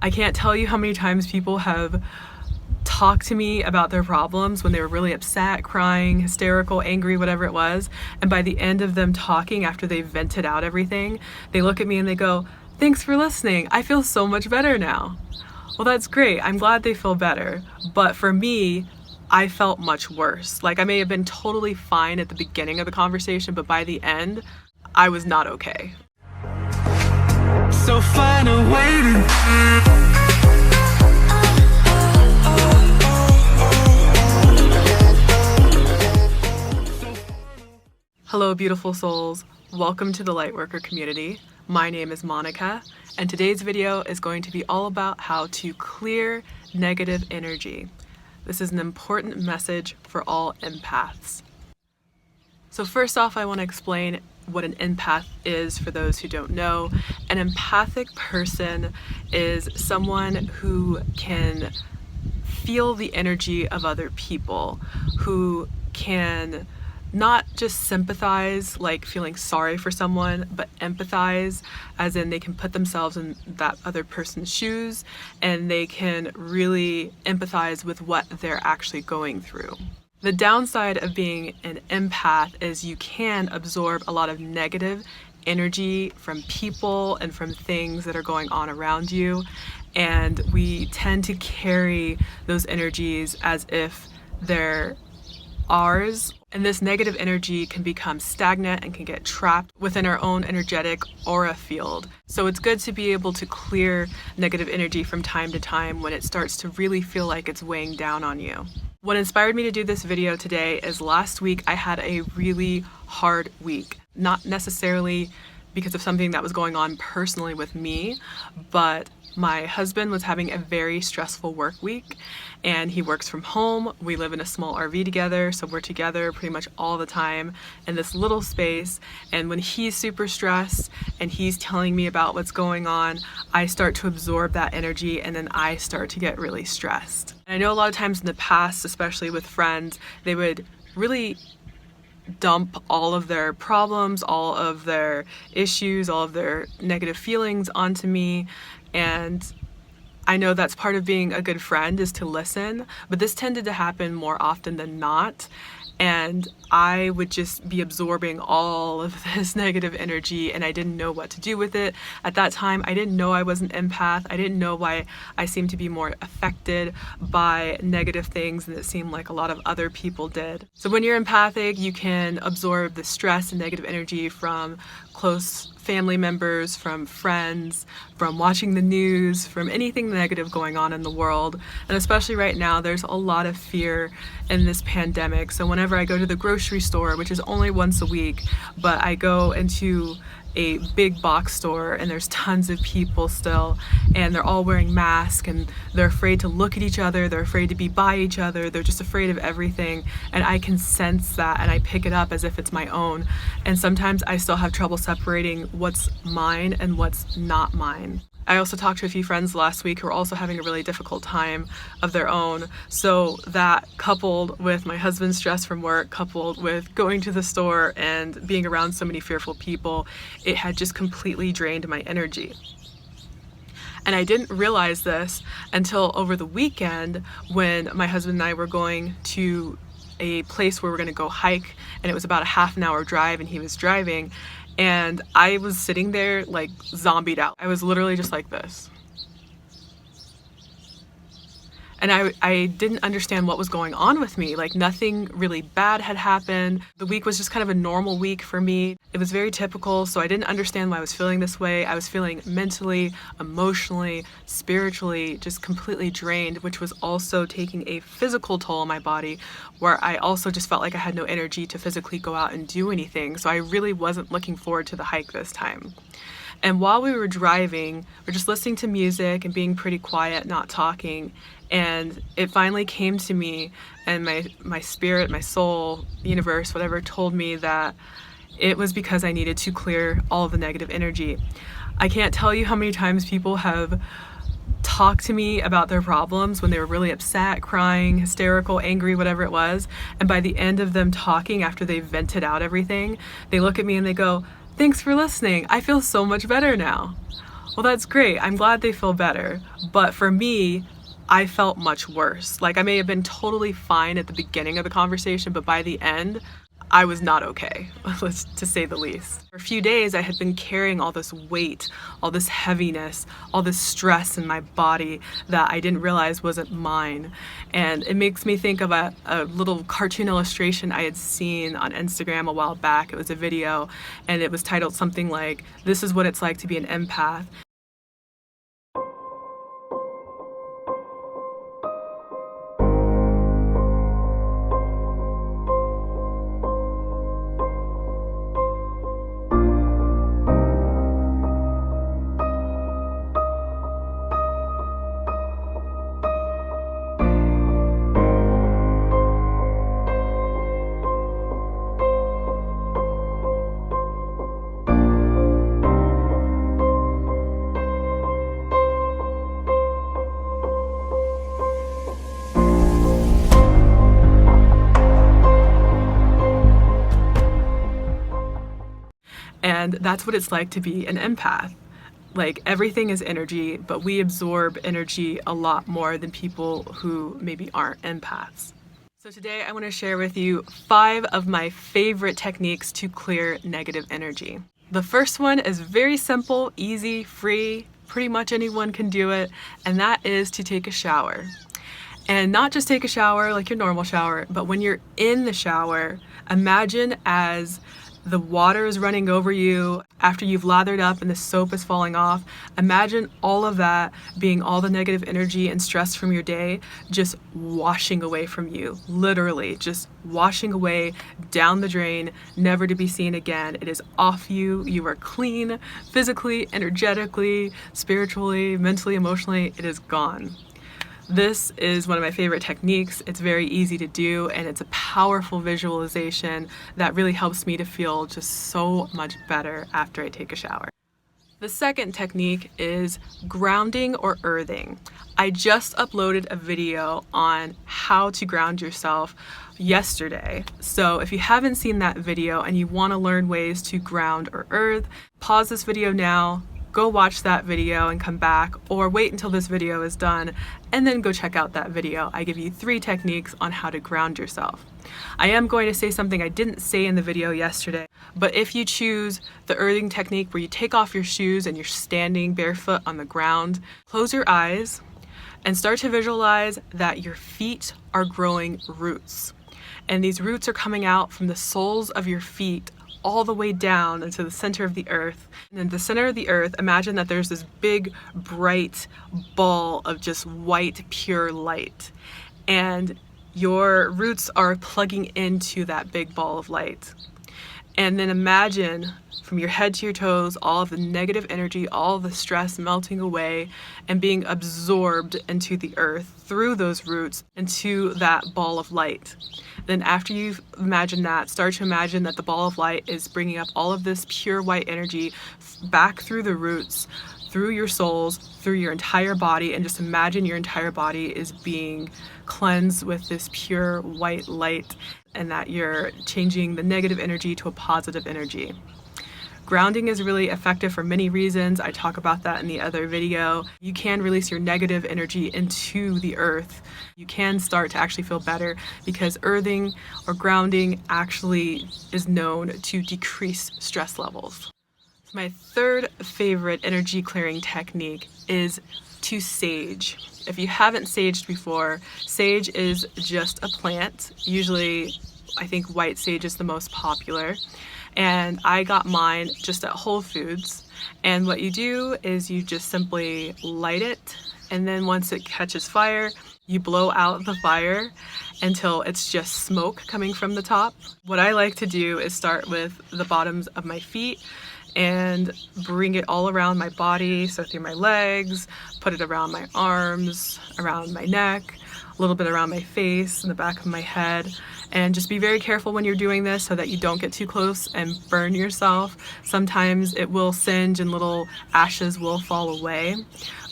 I can't tell you how many times people have talked to me about their problems when they were really upset, crying, hysterical, angry, whatever it was. And by the end of them talking, after they've vented out everything, they look at me and they go, "Thanks for listening. I feel so much better now." Well, that's great. I'm glad they feel better. But for me, I felt much worse. Like, I may have been totally fine at the beginning of the conversation, but by the end, I was not okay. So find a way to Hello, beautiful souls. Welcome to the Lightworker community. My name is Monica, and today's video is going to be all about how to clear negative energy. This is an important message for all empaths. So first off, I want to explain what an empath is for those who don't know. An empathic person is someone who can feel the energy of other people, who can not just sympathize, like feeling sorry for someone, but empathize, as in they can put themselves in that other person's shoes and they can really empathize with what they're actually going through. The downside of being an empath is you can absorb a lot of negative energy from people and from things that are going on around you, and we tend to carry those energies as if they're ours, and this negative energy can become stagnant and can get trapped within our own energetic aura field. So it's good to be able to clear negative energy from time to time when it starts to really feel like it's weighing down on you. What inspired me to do this video today is last week I had a really hard week. Not necessarily because of something that was going on personally with me, but my husband was having a very stressful work week, and he works from home. We live in a small RV together, so we're together pretty much all the time in this little space. And when he's super stressed and he's telling me about what's going on, I start to absorb that energy, and then I start to get really stressed. And I know a lot of times in the past, especially with friends, they would really dump all of their problems, all of their issues, all of their negative feelings onto me. And I know that's part of being a good friend, is to listen, but this tended to happen more often than not. And I would just be absorbing all of this negative energy, and I didn't know what to do with it. At that time, I didn't know I was an empath. I didn't know why I seemed to be more affected by negative things than it seemed like a lot of other people did. So when you're empathic, you can absorb the stress and negative energy from close family members, from friends, from watching the news, from anything negative going on in the world. And especially right now, there's a lot of fear in this pandemic. So whenever I go to the grocery store, which is only once a week, but I go into a big box store and there's tons of people still, and they're all wearing masks, and they're afraid to look at each other, they're afraid to be by each other, they're just afraid of everything. And I can sense that, and I pick it up as if it's my own. And sometimes I still have trouble separating what's mine and what's not mine. I also talked to a few friends last week who are also having a really difficult time of their own. So that, coupled with my husband's stress from work, coupled with going to the store and being around so many fearful people, it had just completely drained my energy. And I didn't realize this until over the weekend when my husband and I were going to a place where we're going to go hike, and it was about a half an hour drive, and he was driving. And I was sitting there like zombied out. I was literally just like this. And I didn't understand what was going on with me. Like, nothing really bad had happened. The week was just kind of a normal week for me. It was very typical, so I didn't understand why I was feeling this way. I was feeling mentally, emotionally, spiritually, just completely drained, which was also taking a physical toll on my body, where I also just felt like I had no energy to physically go out and do anything. So I really wasn't looking forward to the hike this time. And while we were driving, we're just listening to music and being pretty quiet, not talking. And it finally came to me, and my spirit, my soul, the universe, whatever, told me that it was because I needed to clear all of the negative energy. I can't tell you how many times people have talked to me about their problems when they were really upset, crying, hysterical, angry, whatever it was. And by the end of them talking, after they've vented out everything, they look at me and they go, "Thanks for listening. I feel so much better now." Well, that's great. I'm glad they feel better. But for me, I felt much worse. Like, I may have been totally fine at the beginning of the conversation, but by the end, I was not okay, to say the least. For a few days, I had been carrying all this weight, all this heaviness, all this stress in my body that I didn't realize wasn't mine. And it makes me think of a little cartoon illustration I had seen on Instagram a while back. It was a video, and it was titled something like, "This is what it's like to be an empath." And that's what it's like to be an empath. Like, everything is energy, but we absorb energy a lot more than people who maybe aren't empaths. So today I want to share with you 5 of my favorite techniques to clear negative energy. The first one is very simple, easy, free, pretty much anyone can do it, and that is to take a shower. And not just take a shower like your normal shower, but when you're in the shower, imagine as the water is running over you after you've lathered up and the soap is falling off. Imagine all of that being all the negative energy and stress from your day just washing away from you. Literally just washing away down the drain, never to be seen again. It is off you. You are clean, physically, energetically, spiritually, mentally, emotionally. It is gone. This is one of my favorite techniques. It's very easy to do, and it's a powerful visualization that really helps me to feel just so much better after I take a shower. The second technique is grounding or earthing. I just uploaded a video on how to ground yourself yesterday. So if you haven't seen that video and you want to learn ways to ground or earth, pause this video now, go watch that video and come back, or wait until this video is done and then go check out that video. I give you 3 techniques on how to ground yourself. I am going to say something I didn't say in the video yesterday, but if you choose the earthing technique where you take off your shoes and you're standing barefoot on the ground, close your eyes and start to visualize that your feet are growing roots. And these roots are coming out from the soles of your feet all the way down into the center of the earth. And in the center of the earth, imagine that there's this big, bright ball of just white, pure light. And your roots are plugging into that big ball of light. And then imagine from your head to your toes, all of the negative energy, all of the stress melting away and being absorbed into the earth through those roots into that ball of light. Then after you've imagined that, start to imagine that the ball of light is bringing up all of this pure white energy back through the roots, through your soles, through your entire body, and just imagine your entire body is being cleansed with this pure white light, and that you're changing the negative energy to a positive energy. Grounding is really effective for many reasons. I talk about that in the other video. You can release your negative energy into the earth. You can start to actually feel better because earthing or grounding actually is known to decrease stress levels. So my third favorite energy clearing technique is to sage. If you haven't saged before, sage is just a plant. Usually, I think white sage is the most popular. And I got mine just at Whole Foods. And what you do is you just simply light it, and then once it catches fire, you blow out the fire until it's just smoke coming from the top. What I like to do is start with the bottoms of my feet and bring it all around my body, so through my legs, put it around my arms, around my neck, a little bit around my face and the back of my head. And just be very careful when you're doing this so that you don't get too close and burn yourself. Sometimes it will singe and little ashes will fall away.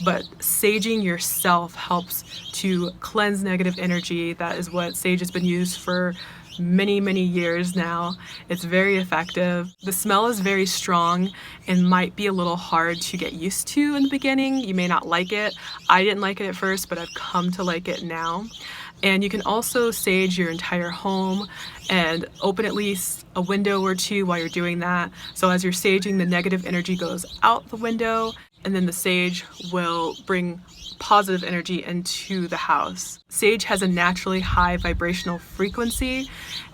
But saging yourself helps to cleanse negative energy. That is what sage has been used for many years now. It's very effective. The smell is very strong and might be a little hard to get used to in the beginning. You may not like it. I didn't like it at first, but I've come to like it now. And you can also sage your entire home and open at least a window or two while you're doing that. So as you're saging, the negative energy goes out the window, and then the sage will bring positive energy into the house. Sage has a naturally high vibrational frequency,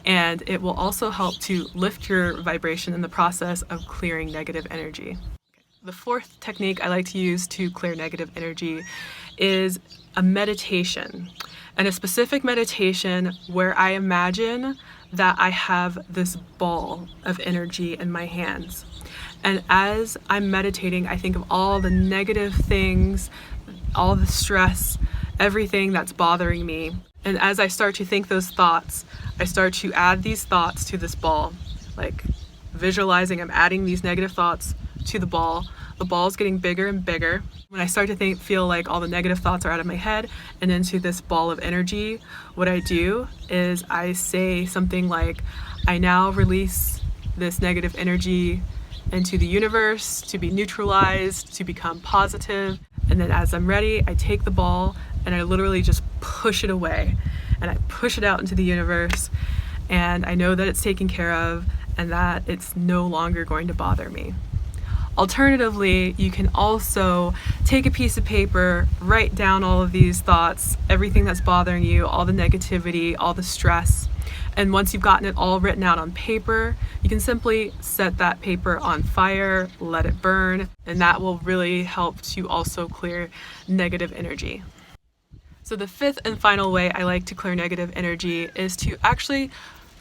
and it will also help to lift your vibration in the process of clearing negative energy. The fourth technique I like to use to clear negative energy is a meditation, and a specific meditation where I imagine that I have this ball of energy in my hands. And as I'm meditating, I think of all the negative things, all the stress, everything that's bothering me. And as I start to think those thoughts, I start to add these thoughts to this ball, like visualizing I'm adding these negative thoughts to the ball. The ball's getting bigger and bigger. When I start to feel like all the negative thoughts are out of my head and into this ball of energy, what I do is I say something like, I now release this negative energy into the universe to be neutralized, to become positive. And then as I'm ready, I take the ball and I literally just push it away, and I push it out into the universe, and I know that it's taken care of and that it's no longer going to bother me. Alternatively, you can also take a piece of paper, write down all of these thoughts, everything that's bothering you, all the negativity, all the stress. And once you've gotten it all written out on paper, you can simply set that paper on fire, let it burn, and that will really help to also clear negative energy. So the fifth and final way I like to clear negative energy is to actually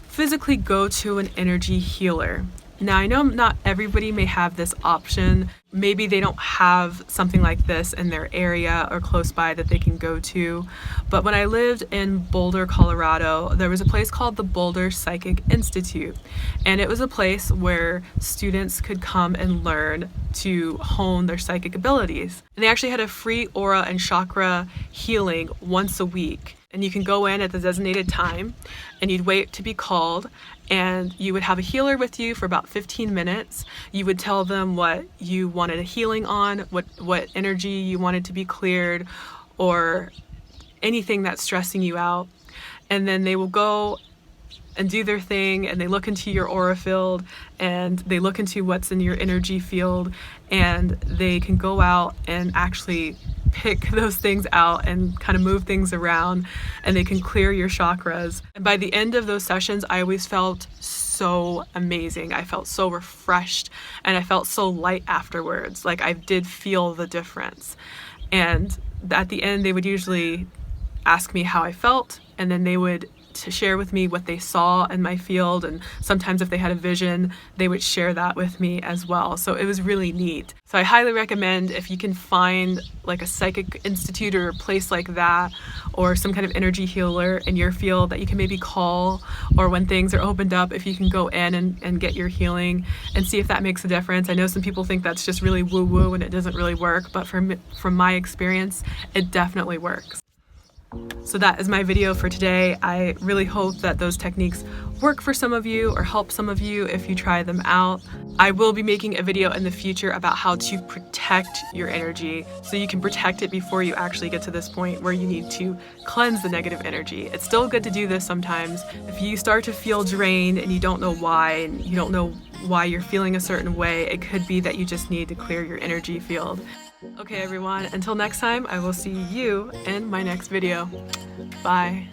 physically go to an energy healer. Now, I know not everybody may have this option. Maybe they don't have something like this in their area or close by that they can go to. But when I lived in Boulder, Colorado, there was a place called the Boulder Psychic Institute. And it was a place where students could come and learn to hone their psychic abilities. And they actually had a free aura and chakra healing once a week. And you can go in at the designated time and you'd wait to be called, and you would have a healer with you for about 15 minutes. You would tell them what you wanted a healing on, what energy you wanted to be cleared, or anything that's stressing you out. And then they will go and do their thing, and they look into your aura field, and they look into what's in your energy field, and they can go out and actually pick those things out and kind of move things around, and they can clear your chakras. And by the end of those sessions, I always felt so amazing. I felt so refreshed, and I felt so light afterwards. Like, I did feel the difference. And at the end, they would usually ask me how I felt, and then they would to share with me what they saw in my field, and sometimes if they had a vision, they would share that with me as well. So it was really neat. So I highly recommend, if you can find like a psychic institute or a place like that, or some kind of energy healer in your field that you can maybe call, or when things are opened up, if you can go in and get your healing and see if that makes a difference. I know some people think that's just really woo-woo and it doesn't really work, but from my experience, it definitely works. So that is my video for today. I really hope that those techniques work for some of you or help some of you if you try them out. I will be making a video in the future about how to protect your energy so you can protect it before you actually get to this point where you need to cleanse the negative energy. It's still good to do this sometimes. If you start to feel drained and you don't know why, and you don't know why you're feeling a certain way, it could be that you just need to clear your energy field. Okay everyone, until next time, I will see you in my next video. Bye.